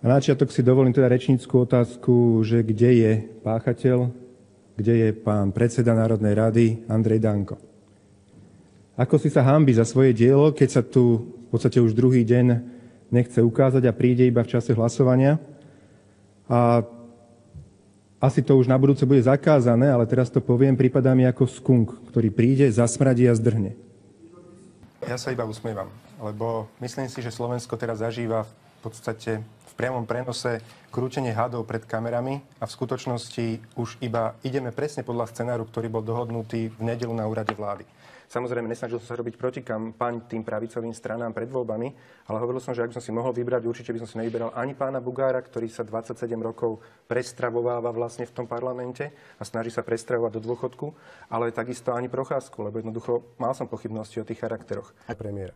Na začiatok si dovolím teda rečnícku otázku, že kde je páchateľ, kde je pán predseda Národnej rady Andrej Danko. Ako si sa hanbí za svoje dielo, keď sa tu v podstate už druhý deň nechce ukázať a príde iba v čase hlasovania. A asi to už na budúce bude zakázané, ale teraz to poviem, prípadá mi ako skunk, ktorý príde, zasmradí a zdrhne. Ja sa iba usmievam, lebo myslím si, že Slovensko teraz zažíva v podstate v priamom prenose krútenie hadov pred kamerami a v skutočnosti už iba ideme presne podľa scenáru, ktorý bol dohodnutý v nedeľu na úrade vlády. Samozrejme, nesnažil som sa robiť protikampaň tým pravicovým stranám pred voľbami, ale hovoril som, že ak by som si mohol vybrať, určite by som si nevyberal ani pána Bugára, ktorý sa 27 rokov prestravováva vlastne v tom parlamente a snaží sa prestravovať do dôchodku, ale takisto ani Procházku, lebo jednoducho mal som pochybnosti o tých charakteroch. Aj premiéra.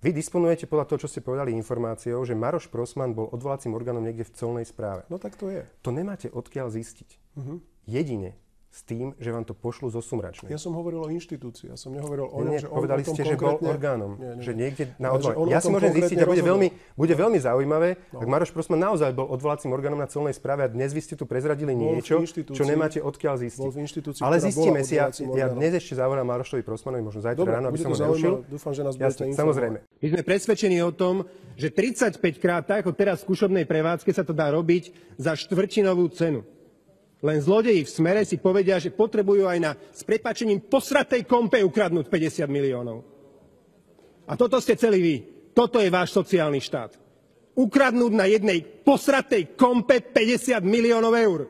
Vy disponujete podľa toho, čo ste povedali, informáciou, že Maroš Prosman bol odvolacím orgánom niekde v colnej správe. No tak to je. To nemáte odkiaľ zistiť. Jedine s tým, že vám to pošlu zo Sumračnej. Ja som hovoril o inštitúcii, ja som nehovoril o ňom, že on povedali o tom ste, že bol orgánom, nie. že niekde na odvolanie. Ja si môžem zistiť a bude veľmi zaujímavé, ak Maroš Prosman naozaj bol odvolacím orgánom na colnej správe a dnes vy ste tu prezradili niečo, čo nemáte odkiaľ zistiť. Ale zistíme si, ja dnes ešte zavolám Marošovi Prosmanovi, možno zajtra ráno, aby som ho nerušil. Dúfam, že nás budete informovať. Samozrejme. My sme presvedčení o tom, že 35 krát, tak ako teraz v skúšobnej prevádzke, sa to dá robiť za štvrtinovú cenu. Len zlodeji v Smere si povedia, že potrebujú aj na s prepáčením posratej kompe ukradnúť 50 miliónov. A toto ste celí vy. Toto je váš sociálny štát. Ukradnúť na jednej posratej kompe 50 miliónov eur.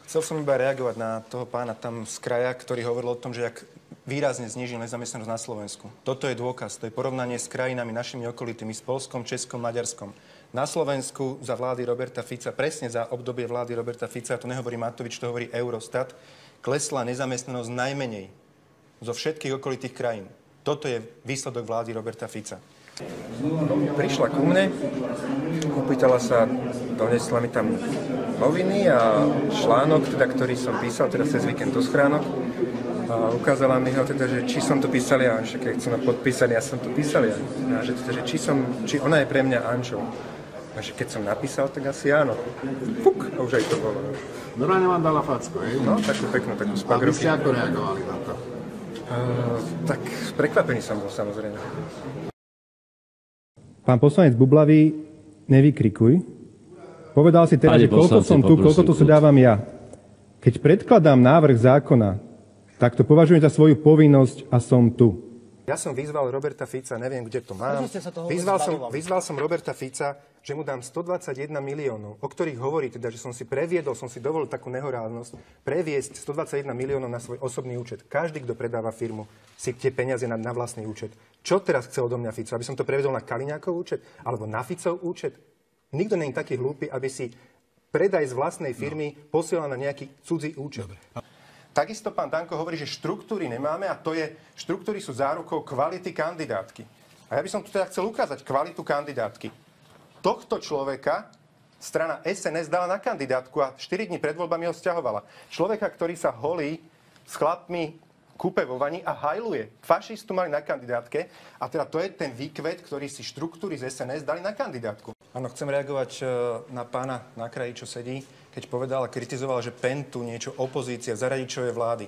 Chcel som iba reagovať na toho pána tam z kraja, ktorý hovoril o tom, že ak výrazne znížil nezamestnanosť na Slovensku. Toto je dôkaz, to je porovnanie s krajinami našimi okolitými, s Poľskom, Českom, Maďarskom. Na Slovensku za vlády Roberta Fica, presne za obdobie vlády Roberta Fica, to nehovorí Matovič, to hovorí Eurostat, klesla nezamestnanosť najmenej zo všetkých okolitých krajín. Toto je výsledok vlády Roberta Fica. Prišla ku mne, opýtala sa, donesla mi tam noviny a článok, ktorý som písal teraz cez víkend do schránok. A ukázala mi ho teda, že či som to písal ja, že keď som podpísaný, ja som to písal ja. A že teda, že či ona je pre mňa Ančou. A že keď som napísal, tak asi áno. Fuk, a už aj to bolo. Normálne vám dala facku, hej? No, takú peknú spagrofku. A vy ste ako reagovali na to? Tak prekvapený som bol, samozrejme. Pán poslanec Bublavý, nevykrikuj. Povedal si teraz, že koľko som tu, koľko tu sedávam ja. Keď predkladám návrh zákona, tak to považujem za svoju povinnosť a som tu. Ja som vyzval Roberta Fica, neviem, kde to mám. Vyzval som Roberta Fica, že mu dám 121 miliónov, o ktorých hovorí teda, že som si dovolil takú nehorálnosť, previesť 121 miliónov na svoj osobný účet. Každý, kto predáva firmu, si tie peniaze na vlastný účet. Čo teraz chcel do mňa Fico? Aby som to prevedol na Kaliňákov účet? Alebo na Ficov účet? Nikto nie je taký hlúpy, aby si predaj z vlastnej firmy posielal na nejaký cudzí účet. Takisto pán Danko hovorí, že štruktúry nemáme a štruktúry sú zárukou kvality kandidátky. A ja by som tu teda chcel ukázať kvalitu kandidátky. Tohto človeka strana SNS dala na kandidátku a 4 dní pred voľbami ho sťahovala. Človeka, ktorý sa holí s chlapmi kúpe vo vani a hajluje. Fašistu mali na kandidátke a teda to je ten výkvet, ktorý si štruktúry z SNS dali na kandidátku. Áno, chcem reagovať na pána na kraji, čo sedí, keď povedal a kritizoval, že PEN tu niečo opozícia za Radičovej vlády.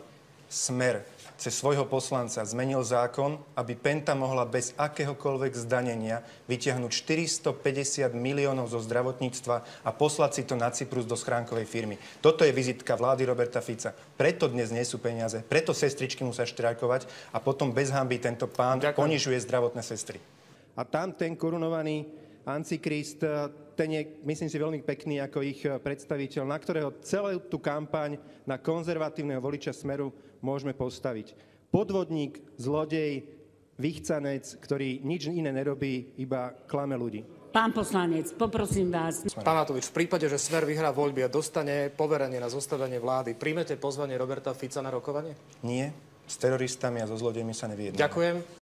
Smer cez svojho poslanca zmenil zákon, aby Penta mohla bez akéhokoľvek zdanenia vytiahnuť 450 miliónov zo zdravotníctva a poslať si to na Cyprus do schránkovej firmy. Toto je vizitka vlády Roberta Fica. Preto dnes nie sú peniaze, preto sestričky musia štrajkovať a potom bez hanby tento pán ponižuje zdravotné sestry. A tam ten korunovaný Antikrist, ten je, myslím si, veľmi pekný ako ich predstaviteľ, na ktorého celú tú kampaň na konzervatívneho voliča Smeru môžeme postaviť. Podvodník, zlodej, vychcanec, ktorý nič iné nerobí, iba klame ľudí. Pán poslanec, poprosím vás. Pán Matovič, v prípade, že Smer vyhrá voľby a dostane poverenie na zostavenie vlády, príjmete pozvanie Roberta Fica na rokovanie? Nie. S teroristami a so zlodejmi sa nevyjednáme. Ďakujem.